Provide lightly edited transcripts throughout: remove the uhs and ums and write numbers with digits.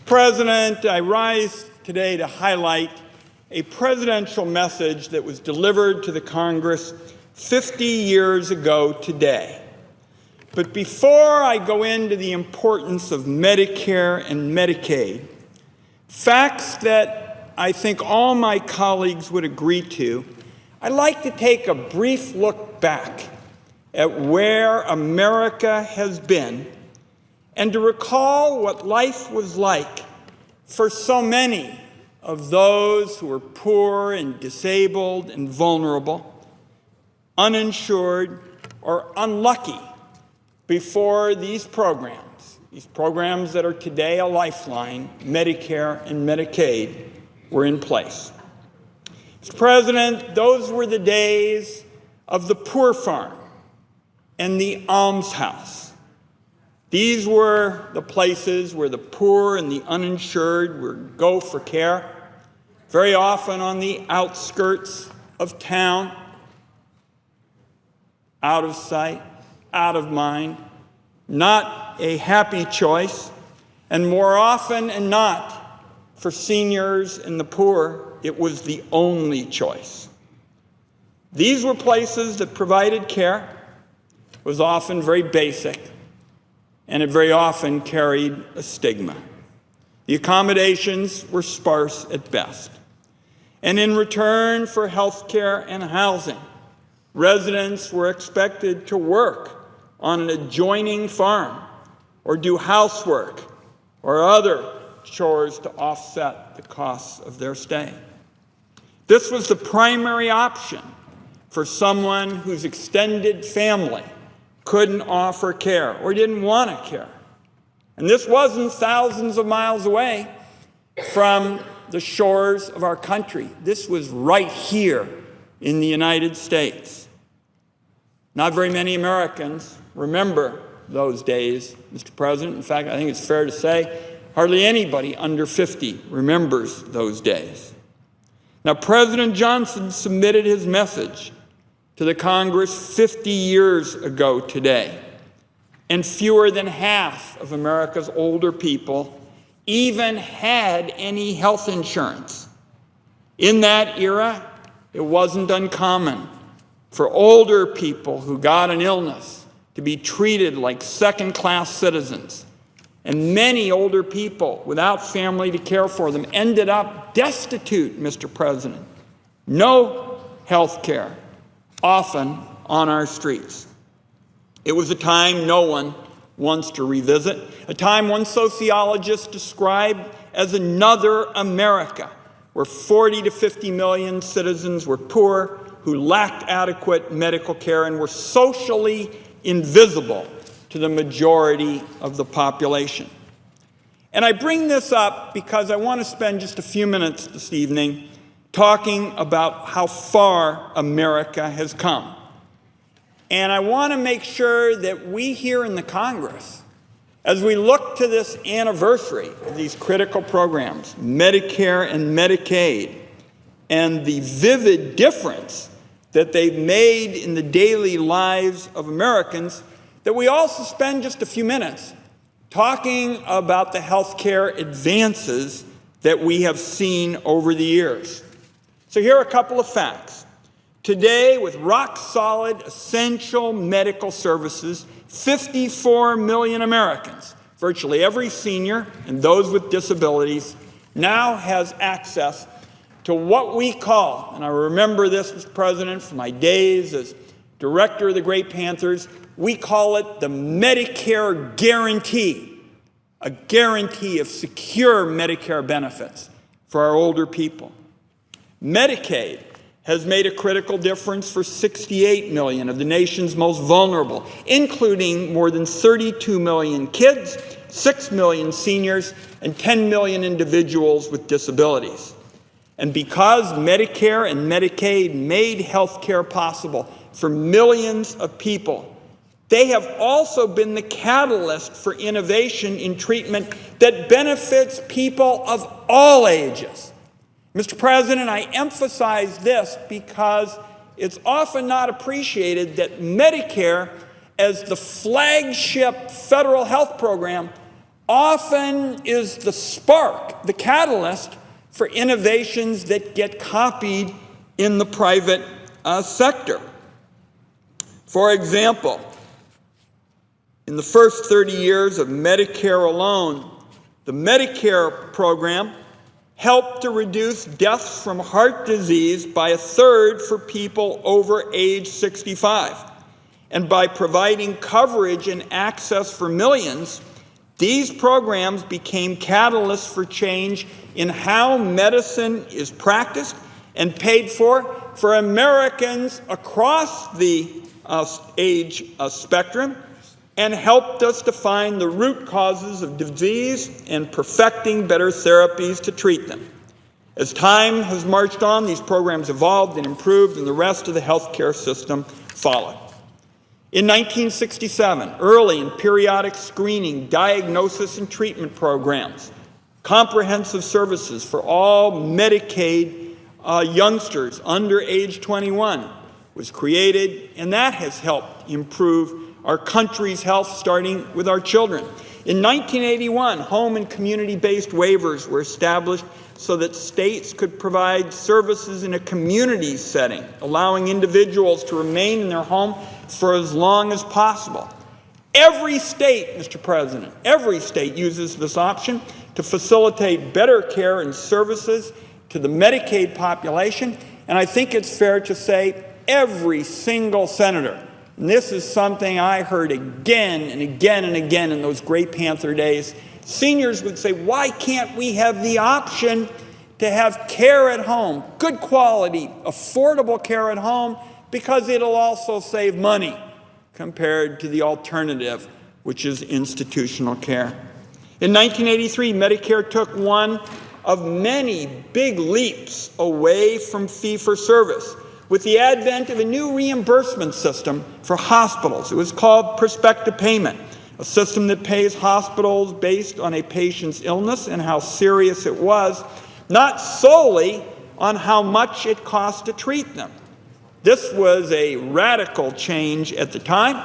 President, I rise today to highlight a presidential message that was delivered to the Congress 50 years ago today. But before I go into the importance of Medicare and Medicaid, facts that I think all my colleagues would agree to, I'd like to take a brief look back at where America has been and to recall what life was like for so many of those who were poor and disabled and vulnerable, uninsured or unlucky before these programs that are today a lifeline, Medicare and Medicaid, were in place. Mr. President, those were the days of the poor farm and the almshouse. These were the places where the poor and the uninsured would go for care, very often on the outskirts of town, out of sight, out of mind, not a happy choice, and more often than not, for seniors and the poor, it was the only choice. These were places that provided care, was often very basic, and it very often carried a stigma. The accommodations were sparse at best. And in return for health care and housing, residents were expected to work on an adjoining farm or do housework or other chores to offset the costs of their stay. This was the primary option for someone whose extended family couldn't offer care or didn't want to care. And this wasn't thousands of miles away from the shores of our country. This was right here in the United States. Not very many Americans remember those days, Mr. President. In fact, I think it's fair to say hardly anybody under 50 remembers those days. Now, President Johnson submitted his message to the Congress 50 years ago today, and fewer than half of America's older people even had any health insurance. In that era, it wasn't uncommon for older people who got an illness to be treated like second-class citizens. And many older people without family to care for them ended up destitute, Mr. President. No health care, often on our streets. It was a time no one wants to revisit, a time one sociologist described as another America, where 40 to 50 million citizens were poor, who lacked adequate medical care and were socially invisible to the majority of the population. And I bring this up because I want to spend just a few minutes this evening talking about how far America has come. And I want to make sure that we here in the Congress, as we look to this anniversary of these critical programs, Medicare and Medicaid, and the vivid difference that they've made in the daily lives of Americans, that we also spend just a few minutes talking about the health care advances that we have seen over the years. So here are a couple of facts. Today, with rock-solid, essential medical services, 54 million Americans, virtually every senior and those with disabilities, now has access to what we call, and I remember this, Mr. President, from my days as director of the Great Panthers, we call it the Medicare guarantee, a guarantee of secure Medicare benefits for our older people. Medicaid has made a critical difference for 68 million of the nation's most vulnerable, including more than 32 million kids, 6 million seniors, and 10 million individuals with disabilities. And because Medicare and Medicaid made health care possible for millions of people, they have also been the catalyst for innovation in treatment that benefits people of all ages. Mr. President, I emphasize this because it's often not appreciated that Medicare, as the flagship federal health program, often is the spark, the catalyst for innovations that get copied in the private sector. For example, in the first 30 years of Medicare alone, the Medicare program helped to reduce deaths from heart disease by 1/3 for people over age 65. And by providing coverage and access for millions, these programs became catalysts for change in how medicine is practiced and paid for Americans across the age spectrum, and helped us to find the root causes of disease and perfecting better therapies to treat them. As time has marched on, these programs evolved and improved, and the rest of the healthcare system followed. In 1967, early and periodic screening, diagnosis, and treatment programs, comprehensive services for all Medicaid youngsters under age 21 was created, and that has helped improve our country's health, starting with our children. In 1981, home and community-based waivers were established so that states could provide services in a community setting, allowing individuals to remain in their home for as long as possible. Every state, Mr. President, every state uses this option to facilitate better care and services to the Medicaid population, and I think it's fair to say every single senator. And this is something I heard again and again and again in those great Panther days. Seniors would say, why can't we have the option to have care at home, good quality, affordable care at home, because it'll also save money compared to the alternative, which is institutional care. In 1983, Medicare took one of many big leaps away from fee-for-service with the advent of a new reimbursement system for hospitals. It was called Prospective Payment, a system that pays hospitals based on a patient's illness and how serious it was, not solely on how much it cost to treat them. This was a radical change at the time.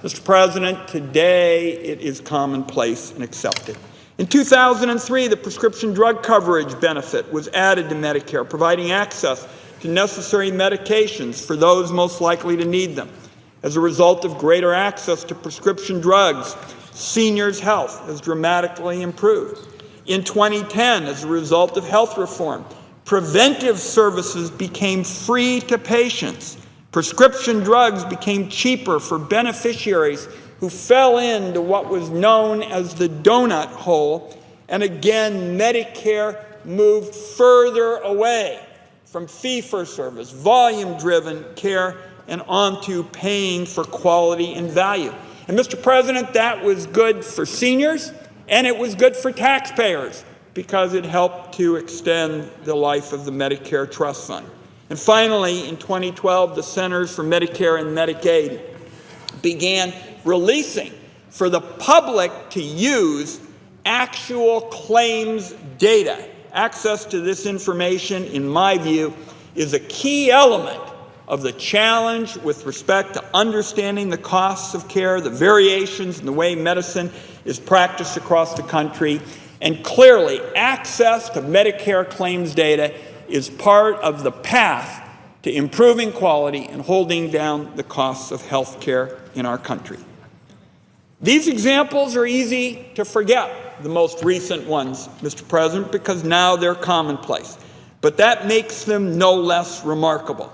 Mr. President, today it is commonplace and accepted. In 2003, the prescription drug coverage benefit was added to Medicare, providing access to necessary medications for those most likely to need them. As a result of greater access to prescription drugs, seniors' health has dramatically improved. In 2010, as a result of health reform, preventive services became free to patients. Prescription drugs became cheaper for beneficiaries who fell into what was known as the donut hole. And again, Medicare moved further away from fee-for-service, volume-driven care, and onto paying for quality and value. And Mr. President, that was good for seniors, and it was good for taxpayers because it helped to extend the life of the Medicare Trust Fund. And finally, in 2012, the Centers for Medicare and Medicaid began releasing for the public to use actual claims data. Access to this information, in my view, is a key element of the challenge with respect to understanding the costs of care, the variations in the way medicine is practiced across the country, and clearly access to Medicare claims data is part of the path to improving quality and holding down the costs of health care in our country. These examples are easy to forget, the most recent ones, Mr. President, because now they're commonplace. But that makes them no less remarkable.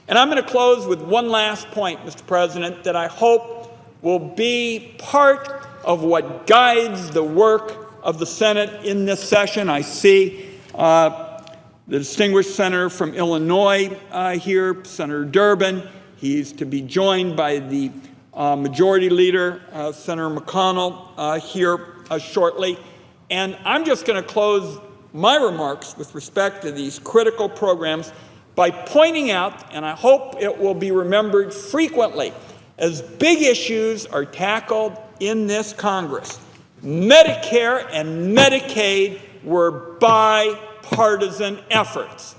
And I'm going to close with one last point, Mr. President, that I hope will be part of what guides the work of the Senate in this session. I see the distinguished senator from Illinois here, Senator Durbin. He's to be joined by the Majority Leader, Senator McConnell, here shortly. And I'm just going to close my remarks with respect to these critical programs by pointing out, and I hope it will be remembered frequently, as big issues are tackled in this Congress. Medicare and Medicaid were bipartisan efforts.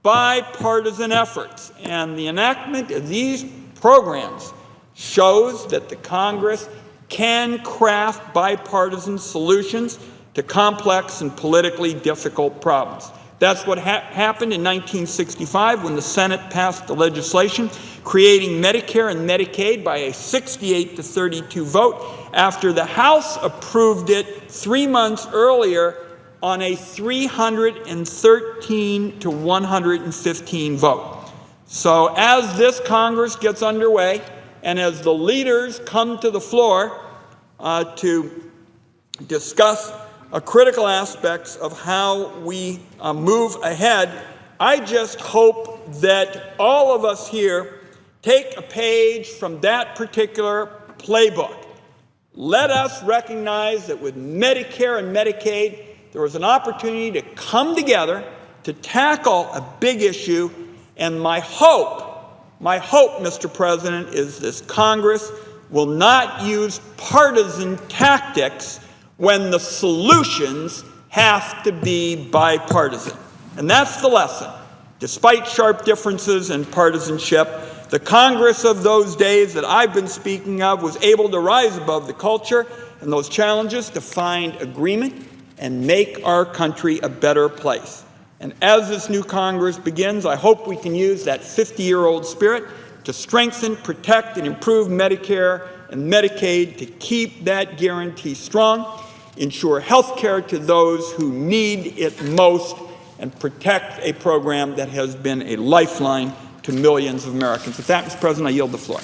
Bipartisan efforts. And the enactment of these programs shows that the Congress can craft bipartisan solutions to complex and politically difficult problems. That's what happened in 1965 when the Senate passed the legislation creating Medicare and Medicaid by a 68-32 vote after the House approved it 3 months earlier on a 313-115 vote. So as this Congress gets underway and as the leaders come to the floor to discuss critical aspects of how we move ahead, I just hope that all of us here take a page from that particular playbook. Let us recognize that with Medicare and Medicaid, there was an opportunity to come together to tackle a big issue, and my hope, Mr. President, is this Congress will not use partisan tactics when the solutions have to be bipartisan. And that's the lesson. Despite sharp differences in partisanship, the Congress of those days that I've been speaking of was able to rise above the culture and those challenges to find agreement and make our country a better place. And as this new Congress begins, I hope we can use that 50-year-old spirit to strengthen, protect, and improve Medicare and Medicaid to keep that guarantee strong, ensure health care to those who need it most, and protect a program that has been a lifeline to millions of Americans. With that, Mr. President, I yield the floor.